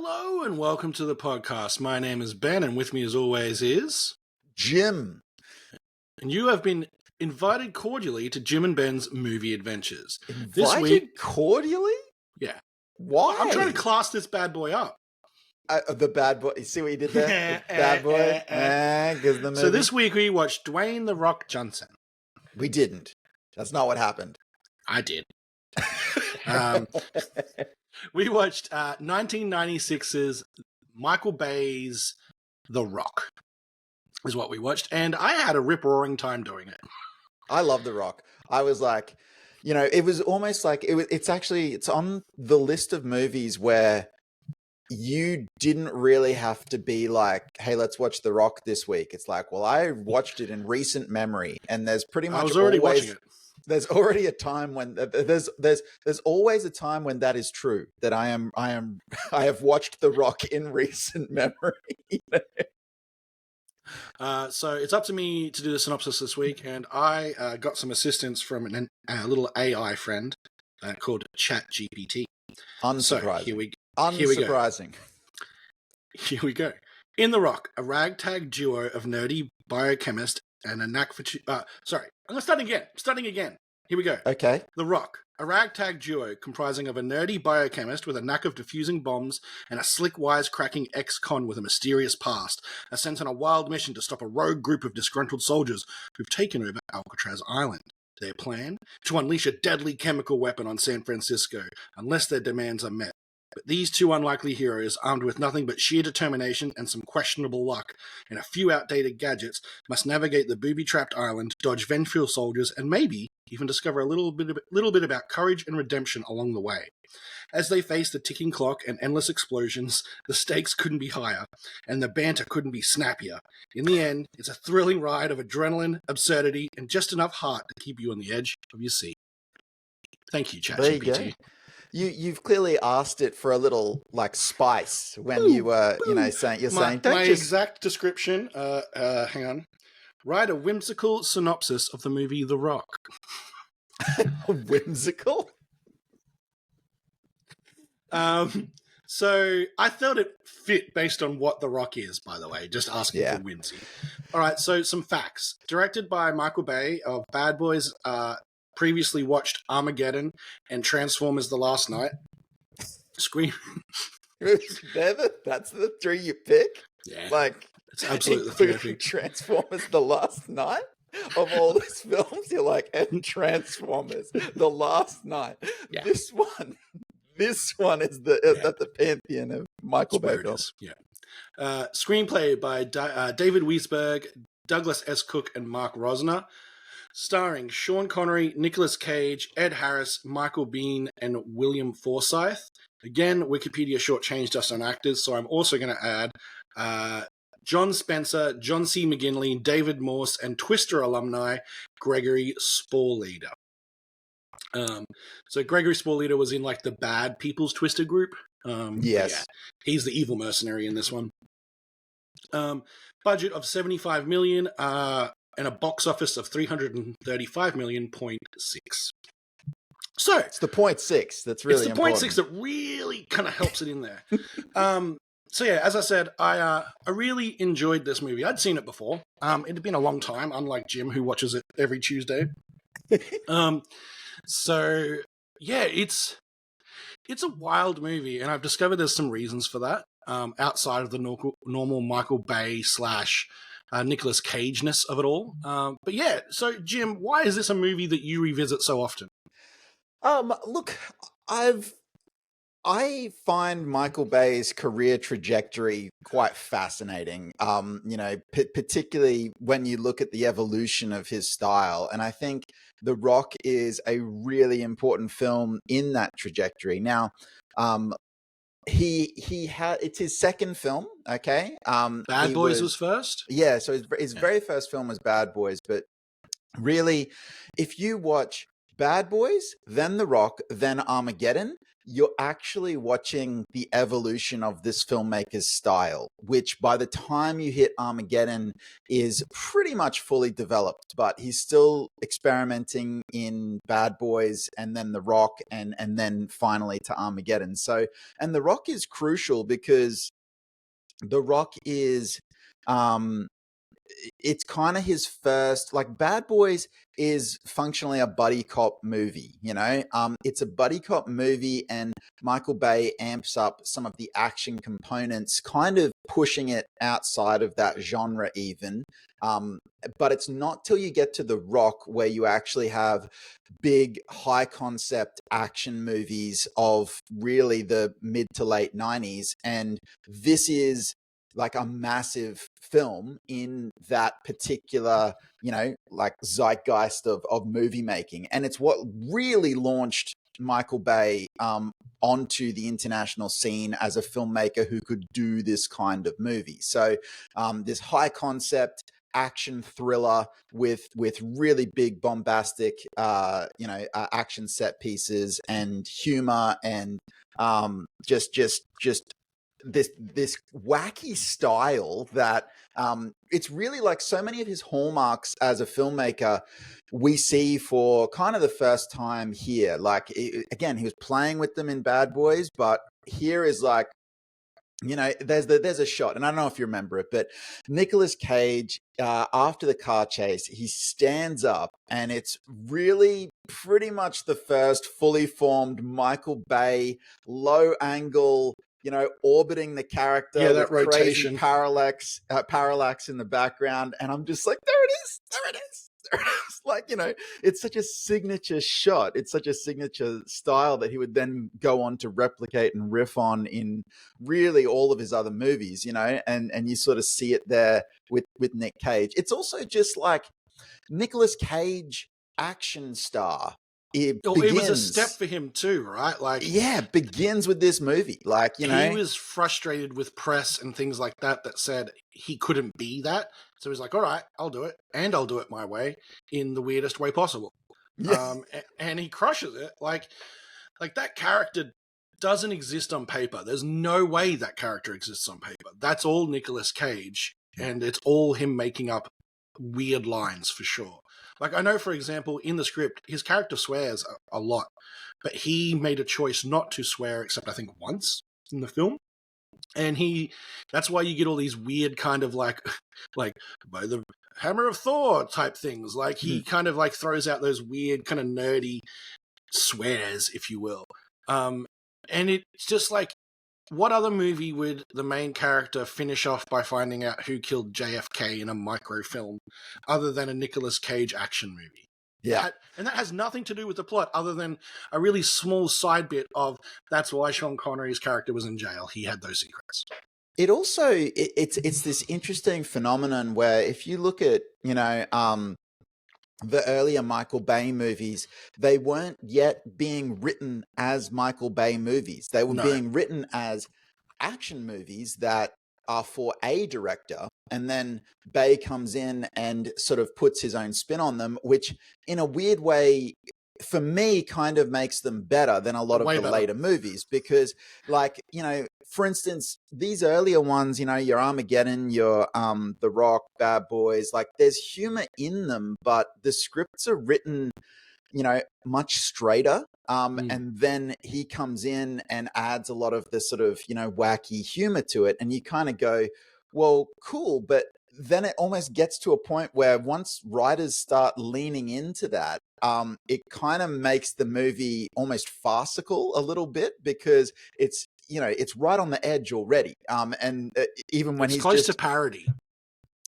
Hello and welcome to the podcast. My name is Ben, and with me as always is Jim. And you have been invited cordially to Jim and Ben's movie adventures. Invited This week, cordially? Yeah. Why? I'm trying to class this bad boy up. The bad boy. You see what you did there? The bad boy. The movie. So this week we watched Dwayne "The Rock" Johnson. We didn't. That's not what happened. I did. We watched 1996's Michael Bay's "The Rock" is what we watched, and I had a rip-roaring time doing it. I love The Rock. I was like, it was almost like it's on the list of movies where you didn't really have to be like, hey, let's watch The Rock this week. It's like, well, I watched it in recent memory, and there's pretty much I was already watching it. There's already a time when there's always a time when that is true, that I have watched The Rock in recent memory. So it's up to me to do the synopsis this week, and I got some assistance from a little AI friend called ChatGPT. Unsurprising. Unsurprising. Here we go. In The Rock, a ragtag duo of nerdy biochemist and a knack for... I'm starting again. Here we go. Okay. The Rock, a ragtag duo comprising of a nerdy biochemist with a knack of diffusing bombs and a slick, wisecracking ex-con with a mysterious past, are sent on a wild mission to stop a rogue group of disgruntled soldiers who've taken over Alcatraz Island. Their plan? To unleash a deadly chemical weapon on San Francisco, unless their demands are met. But these two unlikely heroes, armed with nothing but sheer determination and some questionable luck, and a few outdated gadgets, must navigate the booby-trapped island, dodge vengeful soldiers, and maybe even discover a little bit about courage and redemption along the way. As they face the ticking clock and endless explosions, the stakes couldn't be higher, and the banter couldn't be snappier. In the end, it's a thrilling ride of adrenaline, absurdity, and just enough heart to keep you on the edge of your seat. Thank you, ChatGPT. You've clearly asked it for a little like spice when you were, saying my exact description. Hang on. Write a whimsical synopsis of the movie The Rock. Whimsical? So I thought it fit based on what The Rock is, by the way, just asking for whimsy. All right, so some facts. Directed by Michael Bay of Bad Boys, previously watched Armageddon and Transformers: The Last Night. That's the three you pick? Yeah. Like, it's absolutely the three I pick. Transformers: The Last Night? Of all these films, you're like, and Transformers: The Last Night. Yeah. This one is at the pantheon of Michael Bay films. Yeah. Screenplay by David Weisberg, Douglas S. Cook, and Mark Rosner. Starring Sean Connery, Nicolas Cage, Ed Harris, Michael Biehn, and William Forsythe. Again, Wikipedia shortchanged us on actors, so I'm also going to add John Spencer, John C. McGinley, David Morse, and Twister alumni Gregory Sporleader. So Gregory Sporleader was in like the Bad People's Twister group. Yes. Yeah, he's the evil mercenary in this one. Budget of $75 million, and a box office of $335 million. So it's the 0.6 that's really important. It's the 0.6 that really kind of helps it in there. So yeah, as I said, I really enjoyed this movie. I'd seen it before. It had been a long time, unlike Jim, who watches it every Tuesday. So yeah, it's a wild movie, and I've discovered there's some reasons for that outside of the normal Michael Bay / Nicolas Cage-ness of it all. But yeah, so Jim, why is this a movie that you revisit so often? Look, I find Michael Bay's career trajectory quite fascinating. Particularly when you look at the evolution of his style, and I think The Rock is a really important film in that trajectory. Now, it's his second film. Okay. Bad Boys was first. Yeah. So his very first film was Bad Boys. But really, if you watch Bad Boys, then The Rock, then Armageddon, you're actually watching the evolution of this filmmaker's style, which by the time you hit Armageddon is pretty much fully developed, but he's still experimenting in Bad Boys and then The Rock and then finally to Armageddon. So, and The Rock is crucial because The Rock is um it's kind of his first, like, Bad Boys is functionally a buddy cop movie, you know. It's a buddy cop movie, and Michael Bay amps up some of the action components, kind of pushing it outside of that genre even. um, but it's not till you get to The Rock where you actually have big high concept action movies of really the mid to late 90s, and this is like a massive film in that particular, you know, like zeitgeist of movie making. And it's what really launched Michael Bay onto the international scene as a filmmaker who could do this kind of movie. So this high concept action thriller with really big bombastic action set pieces and humor and just this wacky style that it's really like so many of his hallmarks as a filmmaker we see for kind of the first time here. Like, again, he was playing with them in Bad Boys, but here is like, you know, there's a shot, and I don't know if you remember it, but Nicolas Cage, after the car chase, he stands up, and it's really pretty much the first fully formed Michael Bay low angle, you know, orbiting the character Yeah, with that crazy rotation. parallax in the background, and I'm just like, there it is, there it is, there it is. Like, you know, it's such a signature shot. It's such a signature style that he would then go on to replicate and riff on in really all of his other movies, you know, and you sort of see it there with Nick Cage. It's also just like Nicolas Cage action star. It Oh, it was a step begins, for him too, right? Like, yeah, begins with this movie. Like, you he know, was frustrated with press and things like that that said he couldn't be that. So he's like, all right, I'll do it. And I'll do it my way in the weirdest way possible. yeah, And he crushes it. Like that character doesn't exist on paper. There's no way that character exists on paper. That's all Nicolas Cage. And it's all him making up weird lines for sure. Like, I know, for example, in the script, his character swears a lot, but he made a choice not to swear, except I think once in the film. And that's why you get all these weird kind of like by the hammer of Thor type things. Like, he kind of like throws out those weird kind of nerdy swears, if you will. And it's just like, what other movie would the main character finish off by finding out who killed JFK in a microfilm other than a Nicolas Cage action movie? yeah. And that has nothing to do with the plot other than a really small side bit of that's why Sean Connery's character was in jail. He had those secrets. It also it's this interesting phenomenon where if you look at, you know, the earlier Michael Bay movies, they weren't yet being written as Michael Bay movies. They were No. being written as action movies that are for a director. And then Bay comes in and sort of puts his own spin on them, which in a weird way, for me, kind of makes them better than a lot of Way the better. later movies. Because, like, you know, for instance, these earlier ones, you know, your Armageddon, your The Rock, Bad Boys, like, there's humor in them, but the scripts are written, you know, much straighter. And then he comes in and adds a lot of the sort of, you know, wacky humor to it. And you kind of go, well, cool. But then it almost gets to a point where once writers start leaning into that, it kind of makes the movie almost farcical a little bit because it's, you know, it's right on the edge already. And even when It's he's close just to parody.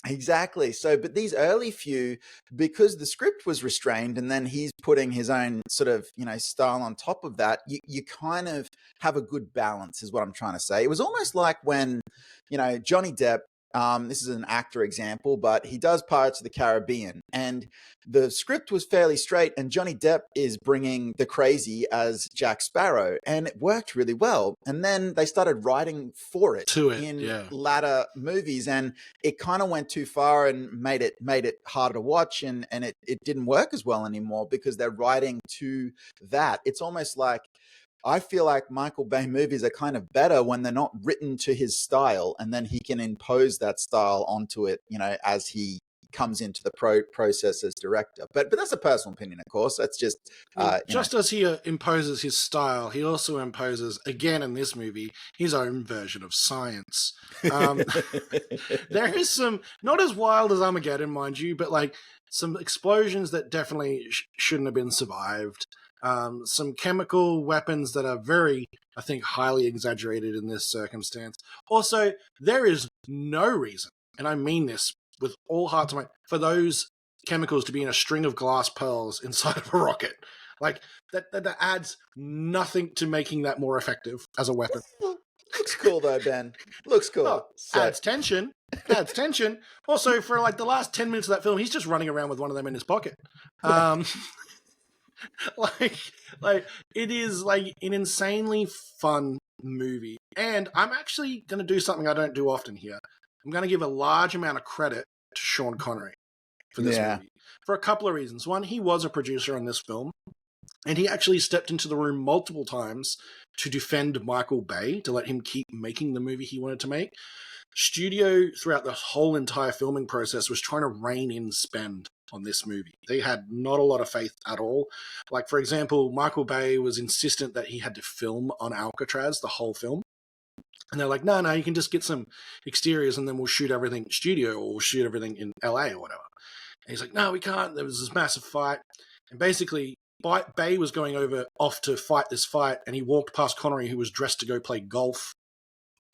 Exactly. So, but these early few, because the script was restrained and then he's putting his own sort of, you know, style on top of that, you kind of have a good balance, is what I'm trying to say. It was almost like when, you know, Johnny Depp This is an actor example, but he does Pirates of the Caribbean, and the script was fairly straight. And Johnny Depp is bringing the crazy as Jack Sparrow, and it worked really well. And then they started writing for it To it, in yeah. latter movies, and it kind of went too far and made it harder to watch, and it didn't work as well anymore because they're writing to that. It's almost like I feel like Michael Bay movies are kind of better when they're not written to his style, and then he can impose that style onto it, as he comes into the process as director. But that's a personal opinion, of course. That's just Well, just as he imposes his style, he also imposes, again in this movie, his own version of science. There is some, not as wild as Armageddon, mind you, but like some explosions that definitely shouldn't have been survived. Some chemical weapons that are very, I think, highly exaggerated in this circumstance. Also, there is no reason, and I mean this with all hearts and mind, for those chemicals to be in a string of glass pearls inside of a rocket. Like, that adds nothing to making that more effective as a weapon. Looks cool though, Ben. Looks cool. Oh, adds tension. Adds tension. Also, for like the last 10 minutes of that film, he's just running around with one of them in his pocket. Like it is like an insanely fun movie. And I'm actually going to do something I don't do often here. I'm going to give a large amount of credit to Sean Connery for this movie. For a couple of reasons. One, he was a producer on this film, and he actually stepped into the room multiple times to defend Michael Bay, to let him keep making the movie he wanted to make. Studio, throughout the whole entire filming process, was trying to rein in spend on this movie. They had not a lot of faith at all. Like, for example, Michael Bay was insistent that he had to film on Alcatraz the whole film. And they're like, no, you can just get some exteriors and then we'll shoot everything in studio, or we'll shoot everything in LA or whatever. And he's like, no, we can't. There was this massive fight. And basically, Bay was going off to fight this fight, and he walked past Connery, who was dressed to go play golf.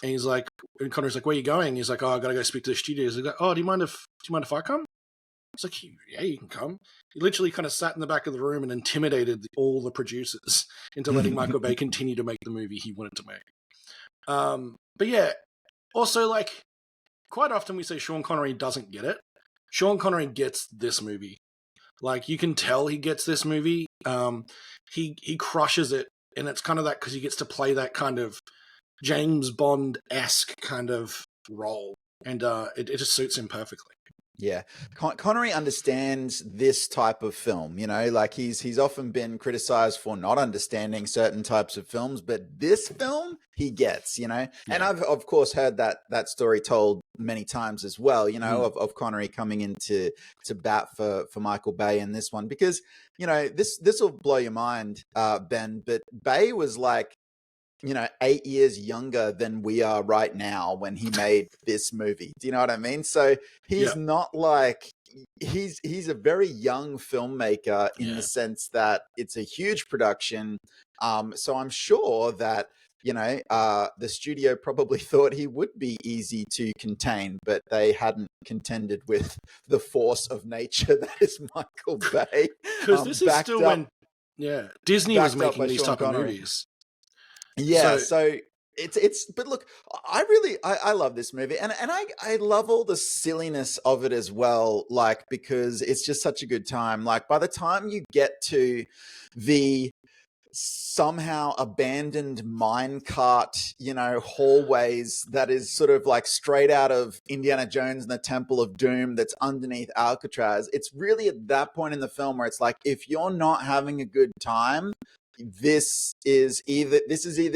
And he's like, and Connery's like, where are you going? He's like, oh, I gotta go speak to the studios. He's like, oh, do you mind if I come? It's like, yeah, you can come. He literally kind of sat in the back of the room and intimidated all the producers into letting Michael Bay continue to make the movie he wanted to make. But yeah, also, like, quite often we say Sean Connery doesn't get it. Sean Connery gets this movie. Like, you can tell he gets this movie. He crushes it, and it's kind of that because he gets to play that kind of James Bond-esque kind of role, and it just suits him perfectly. Yeah, Connery understands this type of film. Like he's often been criticized for not understanding certain types of films, but this film he gets. Yeah. And I've of course heard that story told many times as well. Of Connery coming into bat for Michael Bay in this one, because this will blow your mind, Ben. But Bay was like 8 years younger than we are right now when he made this movie. Do you know what I mean? So he's not like, he's a very young filmmaker in the sense that it's a huge production. So I'm sure that, the studio probably thought he would be easy to contain, but they hadn't contended with the force of nature that is Michael Bay. Because this is still when Disney was making these type of movies. Yeah, so it's but look, I love this movie, and I love all the silliness of it as well, like, because it's just such a good time. Like, by the time you get to the somehow abandoned minecart, hallways that is sort of like straight out of Indiana Jones and the Temple of Doom that's underneath Alcatraz, it's really at that point in the film where it's like, if you're not having a good time, this is either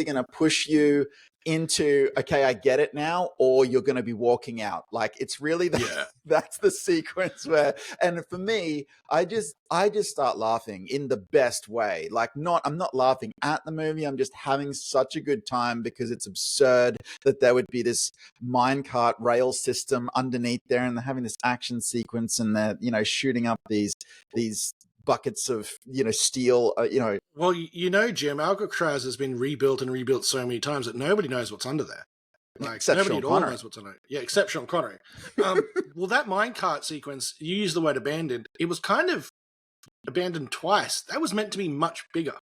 going to push you into, okay, I get it now, or you're going to be walking out. Like, it's really that's the sequence where, and for me, I just start laughing in the best way. Like, I'm not laughing at the movie. I'm just having such a good time because it's absurd that there would be this minecart rail system underneath there, and they're having this action sequence, and they're, shooting up these buckets of steel. Well, Jim, Alcatraz has been rebuilt and rebuilt so many times that nobody knows what's under there. Like, except nobody Sean at all Connery. knows what's under it. Yeah, except Sean Connery. Well, that minecart sequence, you used the word abandoned. It was kind of abandoned twice. That was meant to be much bigger.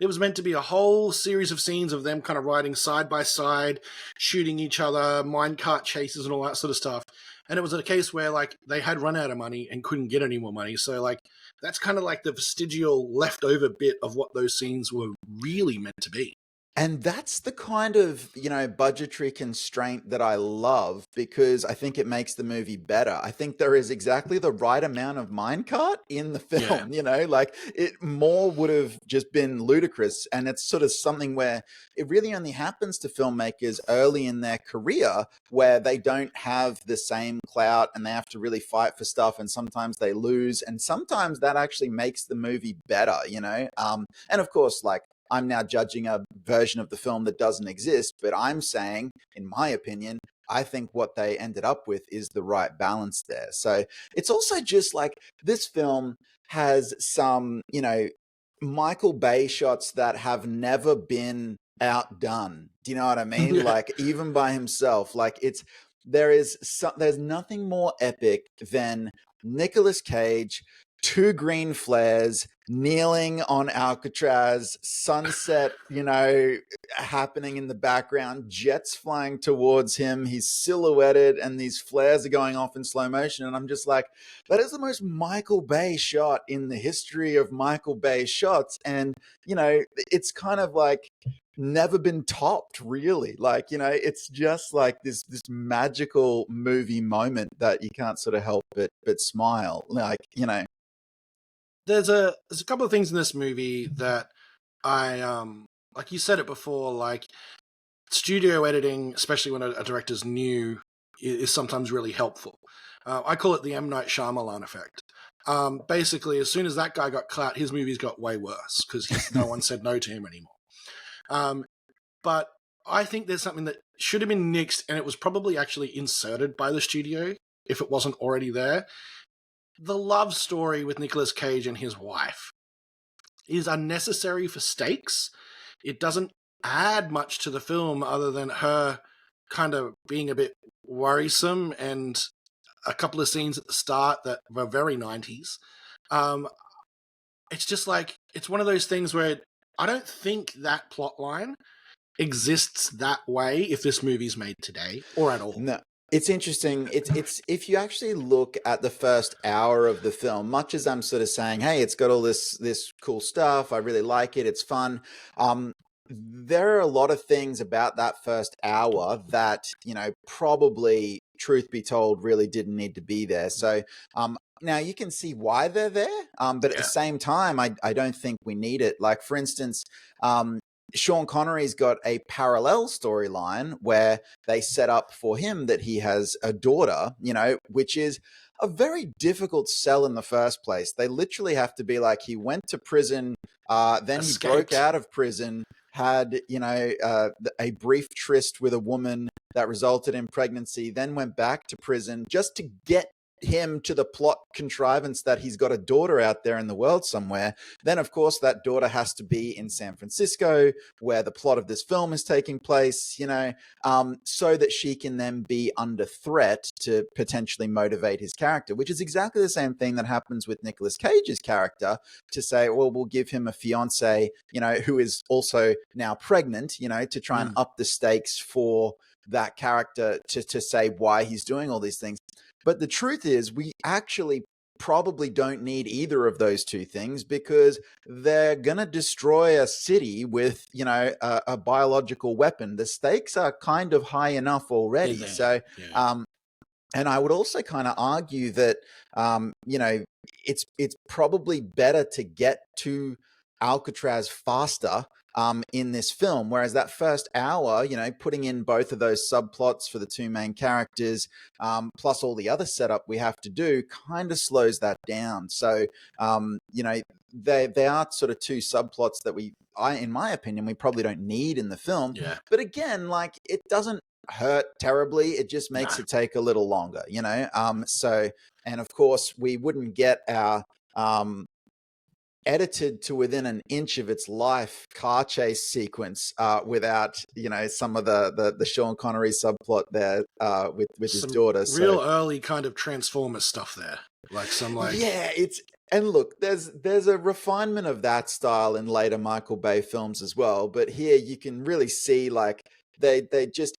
It was meant to be a whole series of scenes of them kind of riding side by side, shooting each other, minecart chases and all that sort of stuff. And it was a case where like they had run out of money and couldn't get any more money. So like that's kind of like the vestigial leftover bit of what those scenes were really meant to be. And that's the kind of, budgetary constraint that I love because I think it makes the movie better. I think there is exactly the right amount of minecart in the Yeah. film, like it more would have just been ludicrous. And it's sort of something where it really only happens to filmmakers early in their career where they don't have the same clout and they have to really fight for stuff. And sometimes they lose. And sometimes that actually makes the movie better. And of course, like, I'm now judging a version of the film that doesn't exist, but I'm saying, in my opinion, I think what they ended up with is the right balance there. So it's also just like this film has some, Michael Bay shots that have never been outdone. Do you know what I mean? Yeah. Like even by himself, like there's nothing more epic than Nicolas Cage, two green flares, kneeling on Alcatraz, sunset, happening in the background, jets flying towards him. He's silhouetted and these flares are going off in slow motion. And I'm just like, that is the most Michael Bay shot in the history of Michael Bay shots. And, it's kind of like never been topped really. Like, it's just like this magical movie moment that you can't sort of help but smile. Like, There's a couple of things in this movie that I like you said it before, like studio editing, especially when a director's new, is sometimes really helpful. I call it the M. Night Shyamalan effect. Basically, as soon as that guy got clout, his movies got way worse because no one said no to him anymore. But I think there's something that should have been nixed, and it was probably actually inserted by the studio if it wasn't already there. The love story with Nicolas Cage and his wife is unnecessary for stakes. It doesn't add much to the film other than her kind of being a bit worrisome and a couple of scenes at the start that were very 90s. It's just like, it's one of those things where I don't think that plot line exists that way if this movie's made today or at all. No. It's interesting. It's if you actually look at the first hour of the film, much as I'm sort of saying, hey, it's got all this cool stuff. I really like it. It's fun. There are a lot of things about that first hour that, probably, truth be told, really didn't need to be there. So now you can see why they're there. But at the same time, I don't think we need it. Like, for instance, Sean Connery's got a parallel storyline where they set up for him that he has a daughter, which is a very difficult sell in the first place. They literally have to be like, he went to prison, then Escaped. He broke out of prison, had, a brief tryst with a woman that resulted in pregnancy, then went back to prison just to get him to the plot contrivance that he's got a daughter out there in the world somewhere. Then, of course, that daughter has to be in San Francisco, where the plot of this film is taking place, so that she can then be under threat to potentially motivate his character, which is exactly the same thing that happens with Nicolas Cage's character, to say, well, we'll give him a fiance, who is also now pregnant, to try and up the stakes for that character to say why he's doing all these things. But the truth is, we actually probably don't need either of those two things because they're going to destroy a city with, a biological weapon. The stakes are kind of high enough already. So, and I would also kind of argue that, it's probably better to get to Alcatraz faster in this film, whereas that first hour, putting in both of those subplots for the two main characters, plus all the other setup we have to do, kind of slows that down. So, they are sort of two subplots that in my opinion, we probably don't need in the film. Yeah. But again, like, it doesn't hurt terribly. It just makes it take a little longer, So, and of course, we wouldn't get our edited to within an inch of its life car chase sequence without some of the Sean Connery subplot there with his daughter. Real early kind of Transformers stuff there, like some yeah, And look, there's a refinement of that style in later Michael Bay films as well. But here you can really see like they're just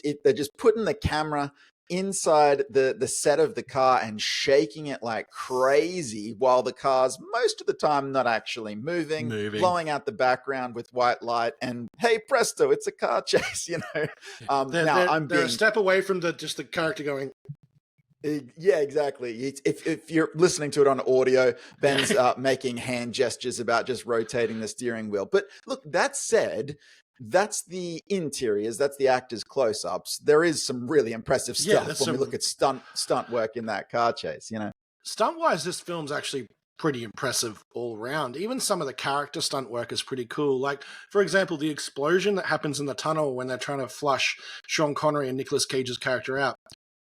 putting the camera inside the set of the car and shaking it like crazy while the car's most of the time not actually moving, blowing out the background with white light, and hey presto, it's a car chase, you know. Now They're a step away from just the character going. Yeah, exactly. If you're listening to it on audio, Ben's making hand gestures about just rotating the steering wheel. But look, that said, that's the interiors, that's the actors' close-ups. There is some really impressive stuff when we look at stunt work in that car chase. You know, stunt-wise, this film's actually pretty impressive all around. Even some of the character stunt work is pretty cool. Like, for example, the explosion that happens in the tunnel when they're trying to flush Sean Connery and Nicolas Cage's character out.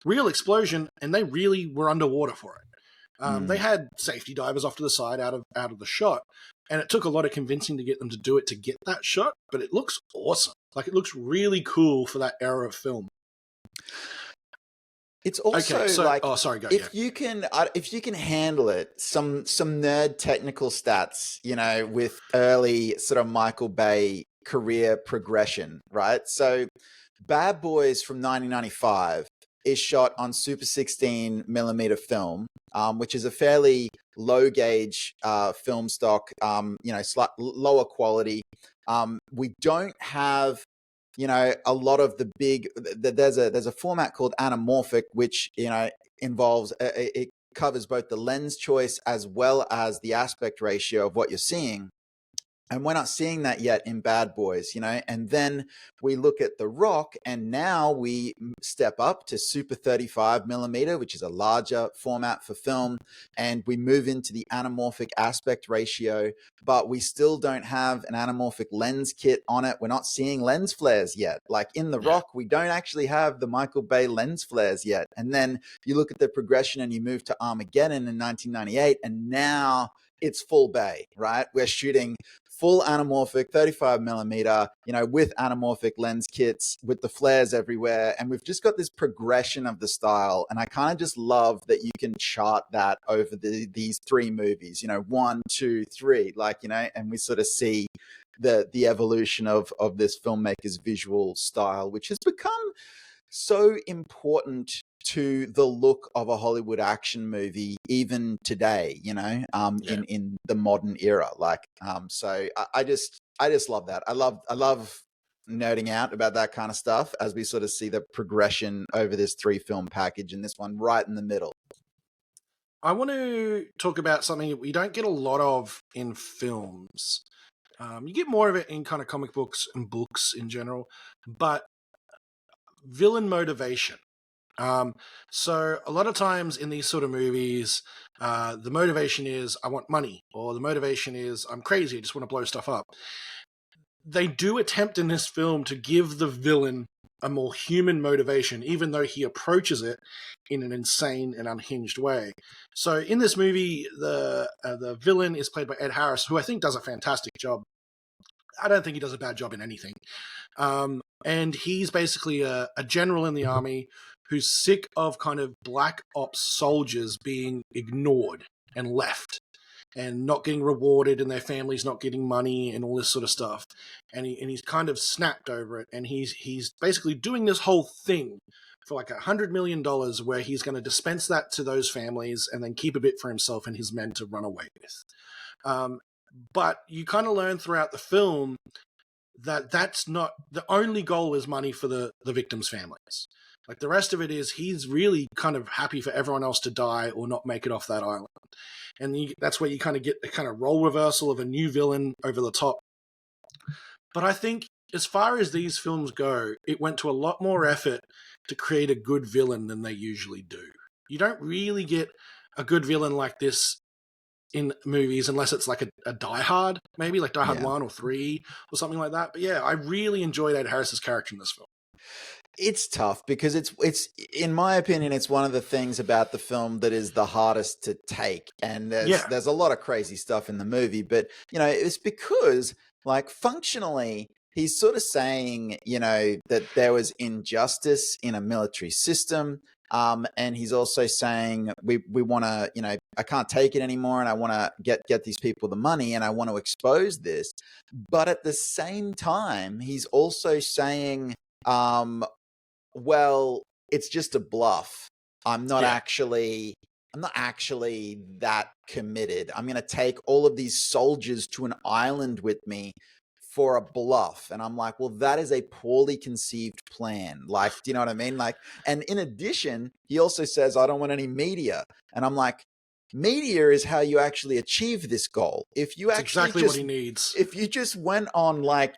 Real explosion, and they really were underwater for it. They had safety divers off to the side out of the shot, and it took a lot of convincing to get them to do it to get that shot, but it looks awesome. Like, it looks really cool for that era of film. It's also okay, so, like, oh, sorry, go, if you can handle it, some nerd technical stats, you know, with early sort of Michael Bay career progression, right? So, Bad Boys from 1995 is shot on Super 16 millimeter film, which is a fairly low gauge film stock, you know, lower quality. We don't have, you know, a lot of the big. There's a format called anamorphic, which, you know, involves it covers both the lens choice as well as the aspect ratio of what you're seeing. And we're not seeing that yet in Bad Boys, you know. And then we look at The Rock, and now we step up to Super 35 millimeter, which is a larger format for film. And we move into the anamorphic aspect ratio, but we still don't have an anamorphic lens kit on it. We're not seeing lens flares yet. Like in The Rock, we don't actually have the Michael Bay lens flares yet. And then you look at the progression and you move to Armageddon in 1998, and now it's full Bay, right? We're shooting full anamorphic 35 millimeter, you know, with anamorphic lens kits, with the flares everywhere. And we've just got this progression of the style. And I kind of just love that you can chart that over these three movies, you know, 1, 2, 3, like, you know, and we sort of see the evolution of this filmmaker's visual style, which has become so important to the look of a Hollywood action movie even today, you know, in the modern era. Like, so I just love that. I love nerding out about that kind of stuff as we sort of see the progression over this 3-film package, and this one right in the middle. I want to talk about something that we don't get a lot of in films. You get more of it in kind of comic books and books in general, but villain motivation. So a lot of times in these sort of movies, the motivation is I want money, or the motivation is I'm crazy, I just want to blow stuff up. They do attempt in this film to give the villain a more human motivation, even though he approaches it in an insane and unhinged way. So in this movie, the villain is played by Ed Harris, who I think does a fantastic job. I don't think he does a bad job in anything. And he's basically a general in the army who's sick of kind of black ops soldiers being ignored and left and not getting rewarded, and their families not getting money and all this sort of stuff. And he's kind of snapped over it, and he's basically doing this whole thing for like $100 million where he's going to dispense that to those families and then keep a bit for himself and his men to run away with. But you kind of learn throughout the film that that's not the only goal is money for the victims' families. Like the rest of it is he's really kind of happy for everyone else to die or not make it off that island. And that's where you kind of get the kind of role reversal of a new villain over the top. But I think as far as these films go, it went to a lot more effort to create a good villain than they usually do. You don't really get a good villain like this in movies unless it's like a Die Hard, maybe like Die Hard 1 or 3 or something like that. But yeah, I really enjoyed Ed Harris's character in this film. It's tough because it's in my opinion, it's one of the things about the film that is the hardest to take. And there's a lot of crazy stuff in the movie, but you know, it's because like functionally he's sort of saying, you know, that there was injustice in a military system. And he's also saying we want to, I can't take it anymore, and I want to get these people the money, and I want to expose this. But at the same time, he's also saying, well, it's just a bluff. I'm not Yeah. actually that committed. I'm going to take all of these soldiers to an island with me for a bluff. And I'm like, well, that is a poorly conceived plan. Like, do you know what I mean? Like, and in addition, he also says, I don't want any media. And I'm like, media is how you actually achieve this goal. If you That's actually exactly what he needs. if you just went on, like,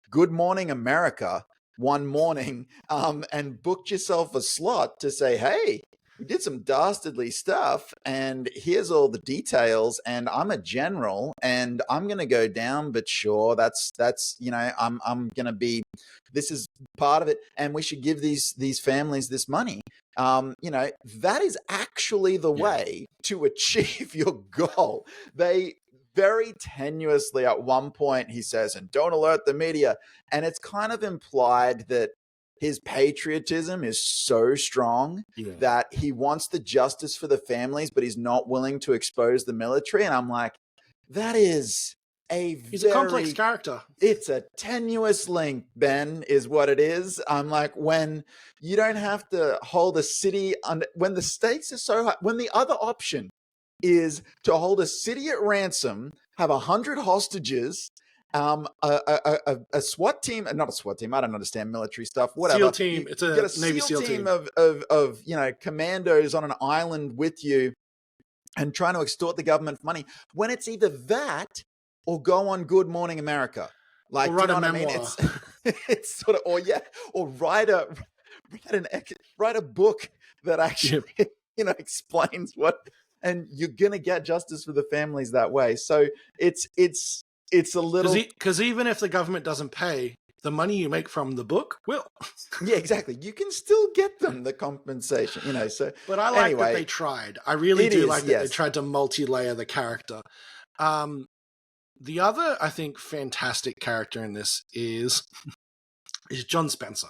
Good Morning America one morning, and booked yourself a slot to say, hey, we did some dastardly stuff, and here's all the details, and I'm a general, and I'm gonna go down, but sure, that's I'm gonna be, this is part of it, and we should give these families this money. That is actually the way to achieve your goal. They very tenuously at one point he says, and don't alert the media, and it's kind of implied that his patriotism is so strong that he wants the justice for the families, but he's not willing to expose the military. And I'm like, that is he's a complex character. It's a tenuous link, Ben, is what it is. I'm like, when you don't have to hold a city when the stakes are so high, when the other option is to hold a city at ransom, have 100 hostages, a SWAT team, not a SWAT team, I don't understand military stuff, whatever. SEAL team. It's a Navy SEAL team of commandos on an island with you and trying to extort the government for money, when it's either that or go on Good Morning America. Like, or write a memoir. I mean? It's sort of, or write a book that actually, explains what, and you're gonna get justice for the families that way. So it's a little, because even if the government doesn't pay, the money you make from the book will. Yeah, exactly. You can still get them the compensation, So, but I like that they tried. I really do like that they tried to multi-layer the character. The other, I think, fantastic character in this is John Spencer.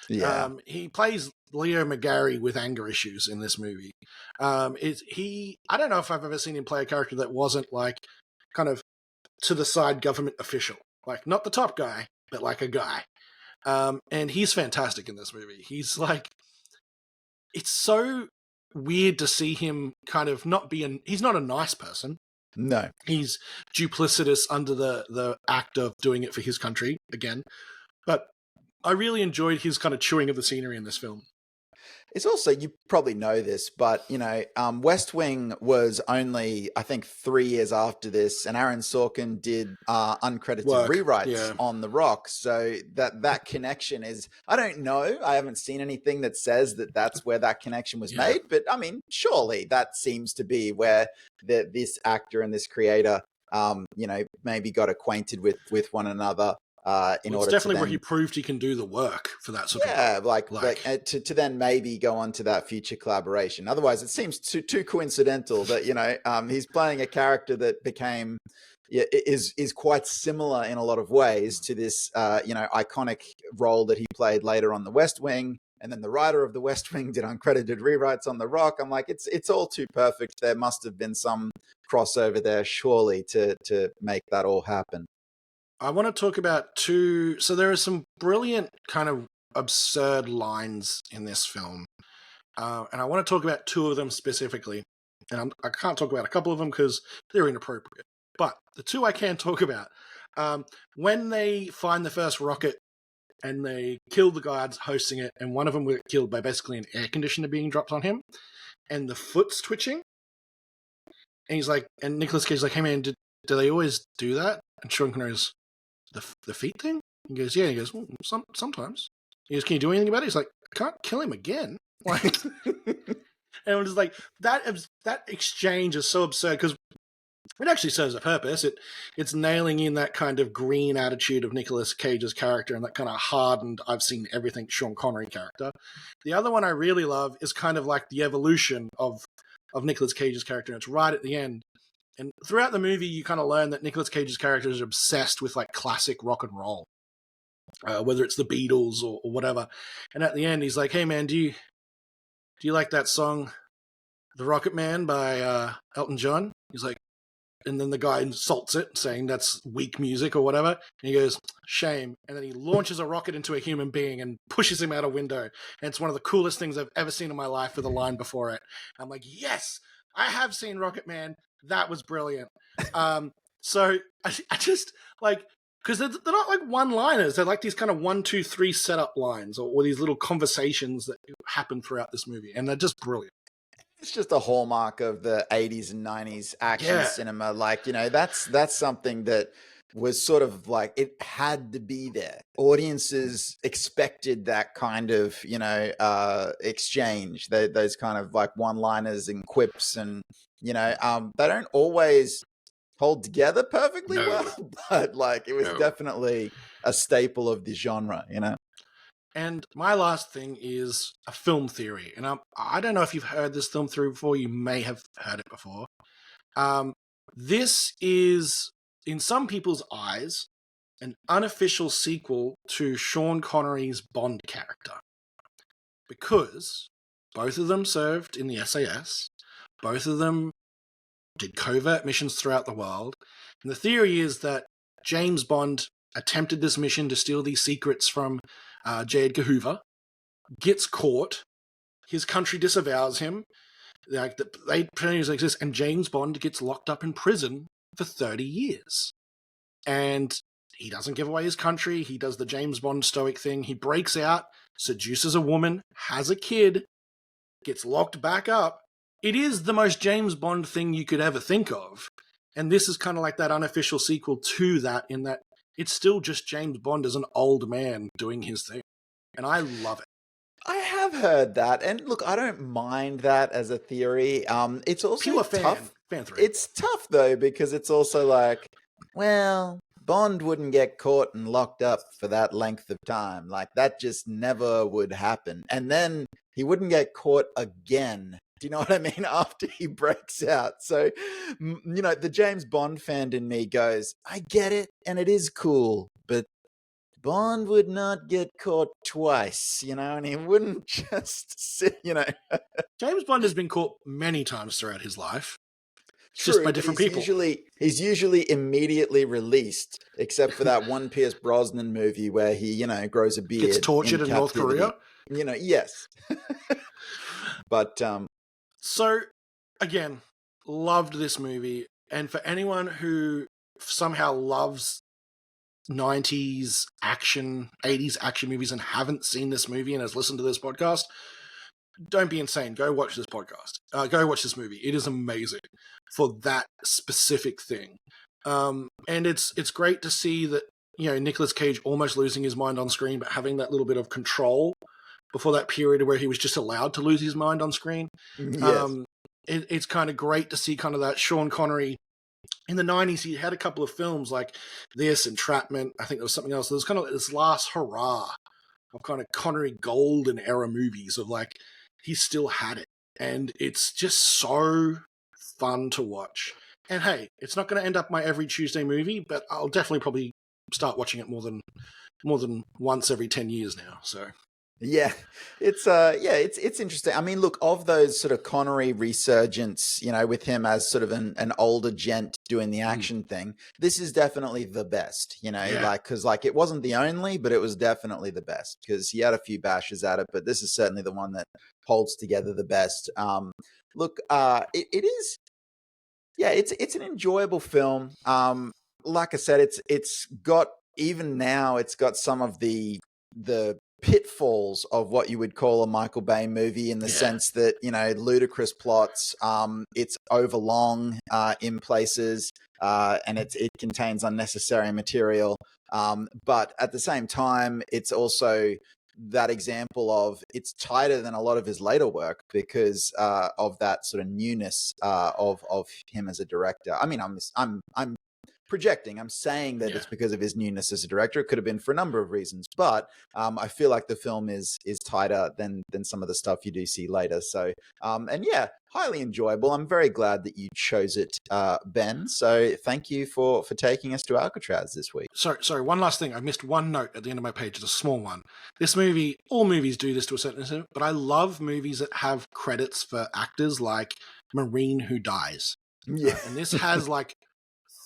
Yeah. He plays Leo McGarry with anger issues in this movie. I don't know if I've ever seen him play a character that wasn't like kind of to the side government official, like not the top guy, but like a guy. And he's fantastic in this movie. He's like, it's so weird to see him kind of not be he's not a nice person. No. He's duplicitous under the act of doing it for his country again. But I really enjoyed his kind of chewing of the scenery in this film. It's also, you probably know this, but, West Wing was only, I think, 3 years after this, and Aaron Sorkin did uncredited rewrites on The Rock. So that connection is, I don't know, I haven't seen anything that says that that's where that connection was made, but I mean, surely that seems to be where this actor and this creator, maybe got acquainted with one another. It's definitely where he proved he can do the work for that sort of like to then maybe go on to that future collaboration. Otherwise, it seems too coincidental that he's playing a character that became is quite similar in a lot of ways to this iconic role that he played later on The West Wing. And then the writer of The West Wing did uncredited rewrites on The Rock. I'm like, it's all too perfect. There must have been some crossover there, surely, to make that all happen. I want to talk about two. So there are some brilliant kind of absurd lines in this film. And I want to talk about two of them specifically. And I can't talk about a couple of them because they're inappropriate. But the two I can talk about, when they find the first rocket and they kill the guards hosting it, and one of them were killed by basically an air conditioner being dropped on him, and the foot's twitching. And he's like, and Nicolas Cage's like, hey man, do they always do that? And Sean Connery goes, the feet thing? He goes, yeah. He goes, well, sometimes. He goes, can you do anything about it? He's like, I can't kill him again. Like, and it was like, that exchange is so absurd because it actually serves a purpose. It's nailing in that kind of green attitude of Nicolas Cage's character and that kind of hardened, I've seen everything Sean Connery character. The other one I really love is kind of like the evolution of Nicolas Cage's character. And it's right at the end. And throughout the movie, you kind of learn that Nicolas Cage's character is obsessed with like classic rock and roll, whether it's the Beatles or whatever. And at the end, he's like, "Hey man, do do you like that song, The Rocket Man by Elton John? He's like, and then the guy insults it, saying that's weak music or whatever. And he goes, shame. And then he launches a rocket into a human being and pushes him out a window. And it's one of the coolest things I've ever seen in my life with a line before it. I'm like, yes, I have seen Rocket Man. That was brilliant. So I just like, because they're not like one-liners. They're like these kind of 1, 2, 3 setup lines or these little conversations that happen throughout this movie. And they're just brilliant. It's just a hallmark of the 80s and 90s action cinema. Like, that's something that was sort of like, it had to be there. Audiences expected that kind of, exchange, those kind of like one-liners and quips, and, they don't always hold together perfectly well, but like it was definitely a staple of the genre, And my last thing is a film theory. And I don't know if you've heard this film theory before. You may have heard it before. This is, in some people's eyes, an unofficial sequel to Sean Connery's Bond character. Because both of them served in the SAS. Both of them did covert missions throughout the world. And the theory is that James Bond attempted this mission to steal these secrets from J. Edgar Hoover, gets caught, his country disavows him, like they pretend he doesn't exist, and James Bond gets locked up in prison for 30 years. And he doesn't give away his country, he does the James Bond stoic thing, he breaks out, seduces a woman, has a kid, gets locked back up. It is the most James Bond thing you could ever think of. And this is kind of like that unofficial sequel to that, in that it's still just James Bond as an old man doing his thing. And I love it. I have heard that. And look, I don't mind that as a theory. It's also Pure tough. fan theory. It's tough, though, because it's also like, well, Bond wouldn't get caught and locked up for that length of time. Like, that just never would happen. And then he wouldn't get caught again. Do you know what I mean? After he breaks out. So, the James Bond fan in me goes, I get it, and it is cool, but Bond would not get caught twice, and he wouldn't just sit, James Bond has been caught many times throughout his life. True, just by different people. He's usually immediately released, except for that one Pierce Brosnan movie where he, grows a beard. Gets tortured in North Korea. Yes. But, so, again, loved this movie. And for anyone who somehow loves 90s action, 80s action movies and haven't seen this movie and has listened to this podcast, don't be insane. Go watch this podcast. Go watch this movie. It is amazing for that specific thing. And it's great to see that, Nicolas Cage almost losing his mind on screen, but having that little bit of control before that period where he was just allowed to lose his mind on screen. Yes. It's kind of great to see kind of that Sean Connery. In the 90s, he had a couple of films like this, Entrapment. I think there was something else. There was kind of this last hurrah of kind of Connery golden era movies of like, he still had it. And it's just so fun to watch. And hey, it's not going to end up my every Tuesday movie, but I'll definitely probably start watching it more than once every 10 years now. So yeah, it's interesting. I mean, look, of those sort of Connery resurgence, with him as sort of an older gent doing the action thing, this is definitely the best, because like it wasn't the only, but it was definitely the best because he had a few bashes at it, but this is certainly the one that holds together the best. Look, it is, it's an enjoyable film. Like I said, it's got, even now, it's got some of the pitfalls of what you would call a Michael Bay movie in the sense that, ludicrous plots, it's overlong in places, and it contains unnecessary material. But at the same time, it's also that example of it's tighter than a lot of his later work because of that sort of newness of him as a director. I mean, I'm projecting. I'm saying that it's because of his newness as a director. It could have been for a number of reasons, but I feel like the film is tighter than some of the stuff you do see later. So, and yeah, highly enjoyable. I'm very glad that you chose it, Ben. So thank you for taking us to Alcatraz this week. Sorry, one last thing. I missed one note at the end of my page. It's a small one. This movie, all movies do this to a certain extent, but I love movies that have credits for actors like Marine Who Dies. Yeah. And this has like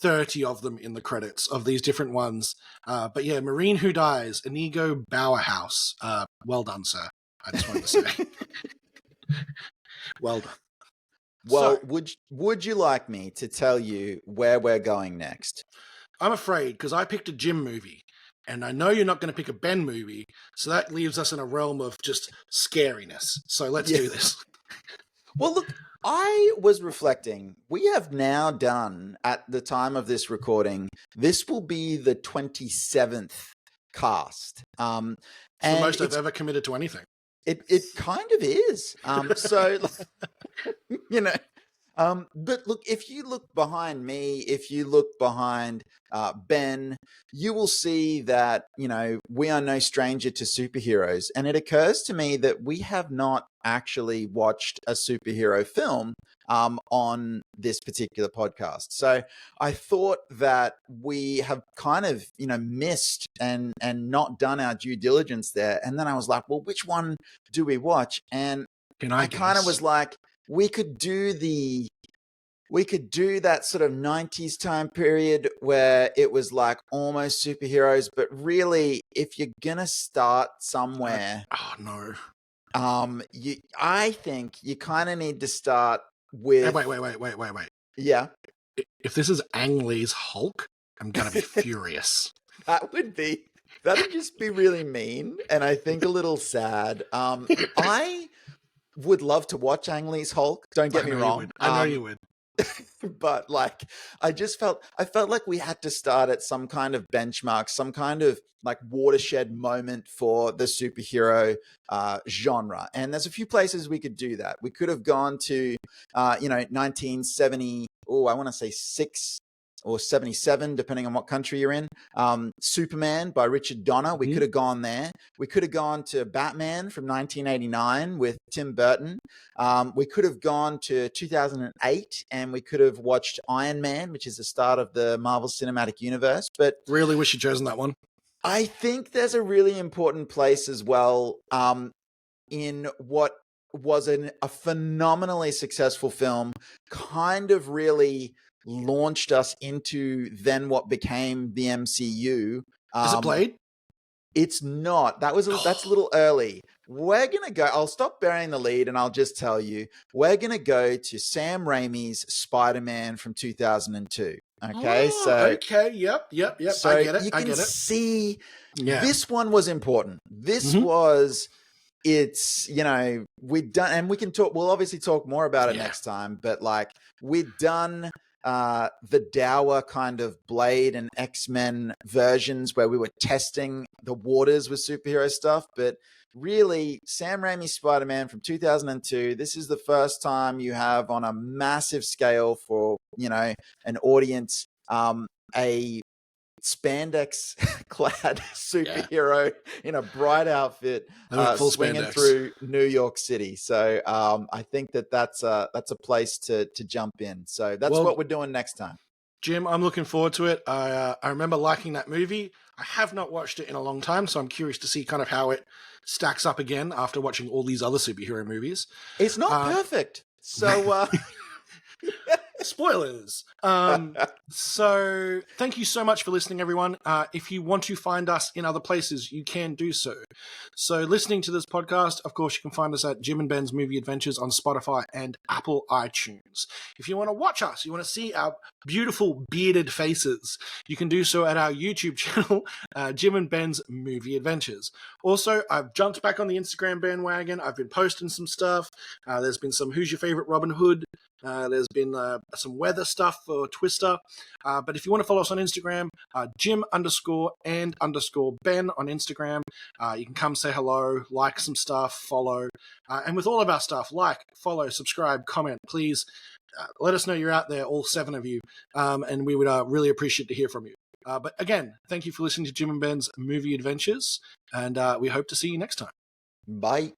30 of them in the credits of these different ones. But yeah, Marine Who Dies, Inigo Bauerhaus. Well done, sir. I just wanted to say. Well done. Well, so, would you like me to tell you where we're going next? I'm afraid, because I picked a Jim movie, and I know you're not going to pick a Ben movie, so that leaves us in a realm of just scariness. So let's do this. Well, look, I was reflecting. We have now done, at the time of this recording, this will be the 27th cast. It's the most I've ever committed to anything. It kind of is. So, you know, but look, if you look behind me, if you look behind Ben, you will see that, you know, we are no stranger to superheroes. And it occurs to me that we have not actually watched a superhero film on this particular podcast. So I thought that we have kind of, you know, missed and not done our due diligence there. And then I was like, well, which one do we watch? And I kind of was like, we could do that sort of 90s time period where it was like almost superheroes, but really, if you're gonna start somewhere, I think you kind of need to start with. Wait. Yeah. If this is Ang Lee's Hulk, I'm gonna be furious. That'd just be really mean, and I think a little sad. I would love to watch Ang Lee's Hulk. Don't get me wrong. I know you would. But like, I felt like we had to start at some kind of benchmark, some kind of like watershed moment for the superhero genre. And there's a few places we could do that. We could have gone to, 1970. Oh, I want to say 6 or 77, depending on what country you're in. Superman by Richard Donner. We could have gone there. We could have gone to Batman from 1989 with Tim Burton. We could have gone to 2008 and we could have watched Iron Man, which is the start of the Marvel Cinematic Universe. But really wish you'd chosen that one. I think there's a really important place as well in what was a phenomenally successful film, kind of really launched us into then what became the MCU. Is it Blade? It's not. That's a little early. We're going to go, I'll stop burying the lead and I'll just tell you, we're going to go to Sam Raimi's Spider-Man from 2002. Okay. Okay. Yep. So I get it. You can see this one was important. This was, it's, you know, we've done, and we'll obviously talk more about it next time, but like we've done the dour kind of Blade and X-Men versions where we were testing the waters with superhero stuff. But really, Sam Raimi's Spider-Man from 2002, this is the first time you have on a massive scale for, you know, an audience, a spandex clad superhero in a bright outfit swinging through New York City. So I think that's a place to jump in. So that's what we're doing next time. Jim, I'm looking forward to it. I remember liking that movie. I have not watched it in a long time, so I'm curious to see kind of how it stacks up again after watching all these other superhero movies. It's not perfect. So spoilers. So thank you so much for listening, everyone. If you want to find us in other places, you can do so. So listening to this podcast, of course, you can find us at Jim and Ben's Movie Adventures on Spotify and Apple iTunes. If you want to watch us, you want to see our beautiful bearded faces, you can do so at our YouTube channel, Jim and Ben's Movie Adventures. Also, I've jumped back on the Instagram bandwagon. I've been posting some stuff. There's been some Who's Your Favorite Robin Hood? There's been some weather stuff for Twister. But if you want to follow us on Instagram, Jim_and_Ben on Instagram. You can come say hello, like some stuff, follow. And with all of our stuff, like, follow, subscribe, comment, please. let us know you're out there, all 7 of you, and we would really appreciate to hear from you. But again, thank you for listening to Jim and Ben's Movie Adventures, and we hope to see you next time. Bye.